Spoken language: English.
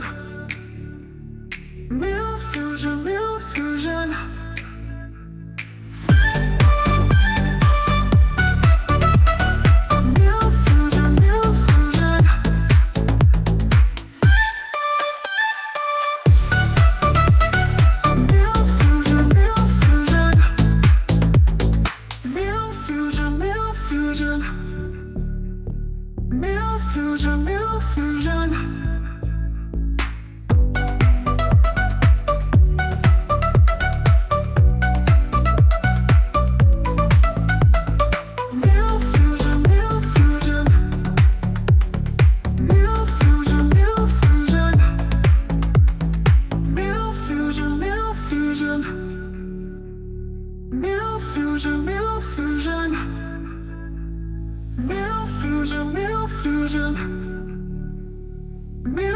fusion, meal fusion, meal fusion. Meal fusion, meal fusion. Meal fusion, meal fusion. Meal fusion, meal fusion. Meal fusion, meal fusion. Meal fusion, meal fusion. Meal fusion, meal fusion. Meal fusion, meal fusion. Meal fusion, meal fusion. Meal fusion, meal fusion. Meal